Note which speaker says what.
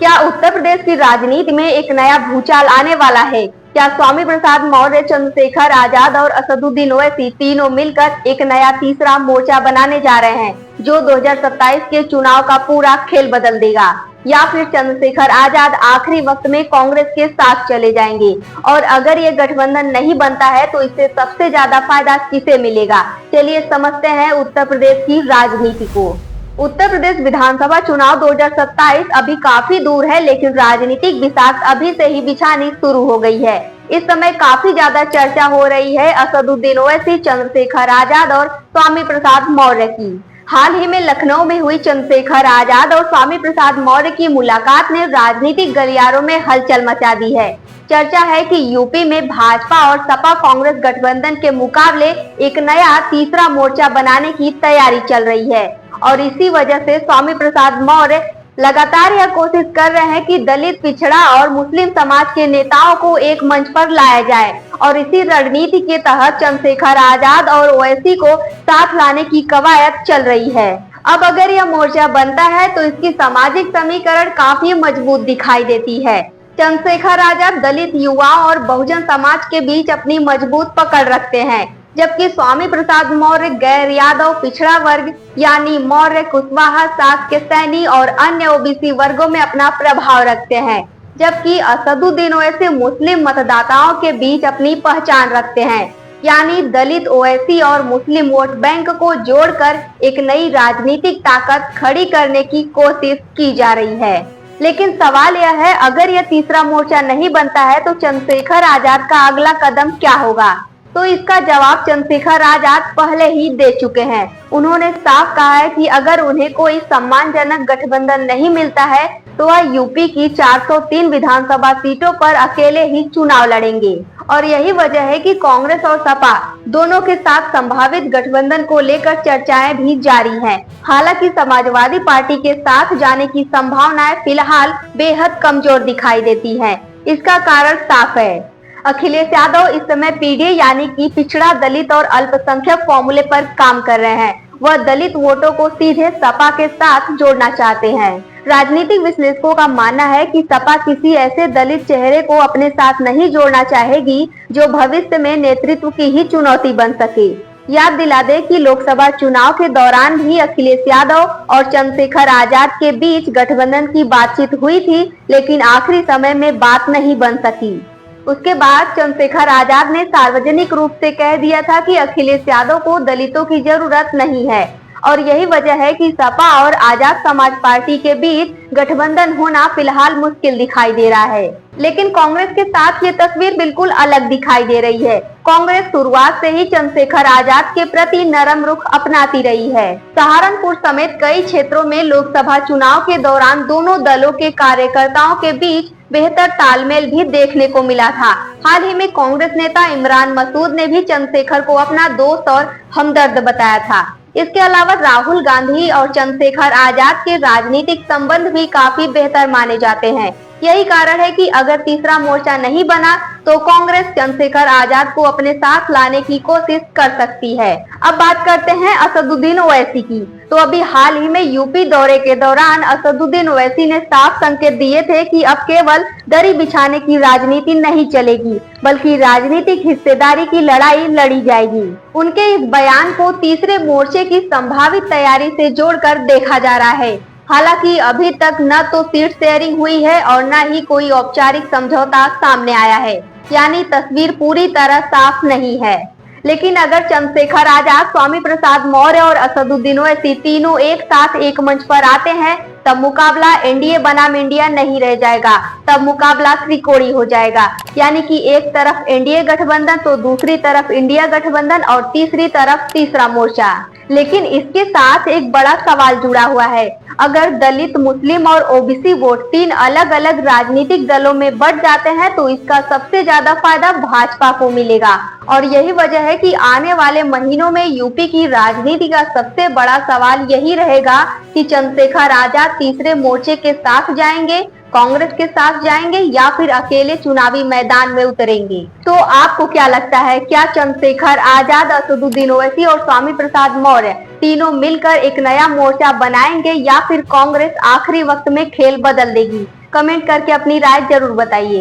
Speaker 1: क्या उत्तर प्रदेश की राजनीति में एक नया भूचाल आने वाला है? क्या स्वामी प्रसाद मौर्य, चंद्रशेखर आजाद और असदुद्दीन ओवैसी तीनों मिलकर एक नया तीसरा मोर्चा बनाने जा रहे हैं, जो 2027 के चुनाव का पूरा खेल बदल देगा? या फिर चंद्रशेखर आजाद आखिरी वक्त में कांग्रेस के साथ चले जाएंगे? और अगर ये गठबंधन नहीं बनता है तो इससे सबसे ज्यादा फायदा किसे मिलेगा? चलिए समझते हैं उत्तर प्रदेश की राजनीति को। उत्तर प्रदेश विधानसभा चुनाव 2027 अभी काफी दूर है, लेकिन राजनीतिक बिसात अभी से ही बिछानी शुरू हो गई है। इस समय काफी ज्यादा चर्चा हो रही है असदुद्दीन ओवैसी, चंद्रशेखर आजाद और स्वामी प्रसाद मौर्य की। हाल ही में लखनऊ में हुई चंद्रशेखर आजाद और स्वामी प्रसाद मौर्य की मुलाकात ने राजनीतिक गलियारों में हलचल मचा दी है। चर्चा है कि यूपी में भाजपा और सपा कांग्रेस गठबंधन के मुकाबले एक नया तीसरा मोर्चा बनाने की तैयारी चल रही है और इसी वजह से स्वामी प्रसाद मौर्य लगातार यह कोशिश कर रहे हैं कि दलित, पिछड़ा और मुस्लिम समाज के नेताओं को एक मंच पर लाया जाए और इसी रणनीति के तहत चंद्रशेखर आजाद और ओवैसी को साथ लाने की कवायद चल रही है। अब अगर यह मोर्चा बनता है तो इसकी सामाजिक समीकरण काफी मजबूत दिखाई देती है। चंद्रशेखर आजाद दलित, युवाओं और बहुजन समाज के बीच अपनी मजबूत पकड़ रखते हैं, जबकि स्वामी प्रसाद मौर्य गैर यादव, पिछड़ा वर्ग यानी मौर्य, कुशवाहा, शाक्य, सैनी और अन्य ओबीसी वर्गों में अपना प्रभाव रखते हैं। जबकि असदुद्दीन ओवैसी मुस्लिम मतदाताओं के बीच अपनी पहचान रखते हैं, यानी दलित, ओवैसी और मुस्लिम वोट बैंक को जोड़कर एक नई राजनीतिक ताकत खड़ी करने की कोशिश की जा रही है। लेकिन सवाल यह है, अगर यह तीसरा मोर्चा नहीं बनता है तो चंद्रशेखर आजाद का अगला कदम क्या होगा? तो इसका जवाब चंद्रशेखर आजाद पहले ही दे चुके हैं। उन्होंने साफ कहा है कि अगर उन्हें कोई सम्मानजनक गठबंधन नहीं मिलता है तो वह यूपी की 403 विधानसभा सीटों पर अकेले ही चुनाव लड़ेंगे और यही वजह है कि कांग्रेस और सपा दोनों के साथ संभावित गठबंधन को लेकर चर्चाएं भी जारी हैं। हालांकि समाजवादी पार्टी के साथ जाने की संभावनाएं फिलहाल बेहद कमजोर दिखाई देती हैं। इसका कारण साफ है, अखिलेश यादव इस समय पीडीए यानी कि पिछड़ा, दलित और अल्पसंख्यक फॉर्मूले पर काम कर रहे हैं। वह दलित वोटों को सीधे सपा के साथ जोड़ना चाहते हैं। राजनीतिक विश्लेषकों का मानना है कि सपा किसी ऐसे दलित चेहरे को अपने साथ नहीं जोड़ना चाहेगी जो भविष्य में नेतृत्व की ही चुनौती बन सके। याद दिला दें कि लोकसभा चुनाव के दौरान भी अखिलेश यादव और चंद्रशेखर आजाद के बीच गठबंधन की बातचीत हुई थी, लेकिन आखिरी समय में बात नहीं बन सकी। उसके बाद चंद्रशेखर आजाद ने सार्वजनिक रूप से कह दिया था कि अखिलेश यादव को दलितों की जरूरत नहीं है और यही वजह है कि सपा और आजाद समाज पार्टी के बीच गठबंधन होना फिलहाल मुश्किल दिखाई दे रहा है। लेकिन कांग्रेस के साथ ये तस्वीर बिल्कुल अलग दिखाई दे रही है। कांग्रेस शुरुआत से ही चंद्रशेखर आजाद के प्रति नरम रुख अपनाती रही है। सहारनपुर समेत कई क्षेत्रों में लोकसभा चुनाव के दौरान दोनों दलों के कार्यकर्ताओं के बीच बेहतर तालमेल भी देखने को मिला था। हाल ही में कांग्रेस नेता इमरान मसूद ने भी चंद्रशेखर को अपना दोस्त और हमदर्द बताया था। इसके अलावा राहुल गांधी और चंद्रशेखर आजाद के राजनीतिक संबंध भी काफी बेहतर माने जाते हैं। यही कारण है कि अगर तीसरा मोर्चा नहीं बना तो कांग्रेस चंद्रशेखर आजाद को अपने साथ लाने की कोशिश कर सकती है। अब बात करते हैं असदुद्दीन ओवैसी की। तो अभी हाल ही में यूपी दौरे के दौरान असदुद्दीन ओवैसी ने साफ संकेत दिए थे कि अब केवल दरी बिछाने की राजनीति नहीं चलेगी, बल्कि राजनीतिक हिस्सेदारी की लड़ाई लड़ी जाएगी। उनके इस बयान को तीसरे मोर्चे की संभावित तैयारी से जोड़कर देखा जा रहा है। हालांकि अभी तक न तो सीट शेयरिंग हुई है और न ही कोई औपचारिक समझौता सामने आया है, यानी तस्वीर पूरी तरह साफ नहीं है। लेकिन अगर चंद्रशेखर आजाद, स्वामी प्रसाद मौर्य और असदुद्दीन ओवैसी तीनों एक साथ एक मंच पर आते हैं तब मुकाबला एनडीए बनाम इंडिया नहीं रह जाएगा, तब मुकाबला त्रिकोणीय हो जाएगा। यानी कि एक तरफ एनडीए गठबंधन तो दूसरी तरफ इंडिया गठबंधन और तीसरी तरफ तीसरा मोर्चा। लेकिन इसके साथ एक बड़ा सवाल जुड़ा हुआ है, अगर दलित, मुस्लिम और ओबीसी वोट तीन अलग अलग राजनीतिक दलों में बंट जाते हैं तो इसका सबसे ज्यादा फायदा भाजपा को मिलेगा और यही वजह है कि आने वाले महीनों में यूपी की राजनीति का सबसे बड़ा सवाल यही रहेगा कि चंद्रशेखर आजाद तीसरे मोर्चे के साथ जाएंगे, कांग्रेस के साथ जाएंगे या फिर अकेले चुनावी मैदान में उतरेंगे। तो आपको क्या लगता है, क्या चंद्रशेखर आजाद, असदुद्दीन ओवैसी और स्वामी प्रसाद मौर्य तीनों मिलकर एक नया मोर्चा बनाएंगे या फिर कांग्रेस आखिरी वक्त में खेल बदल देगी? कमेंट करके अपनी राय जरूर बताइए।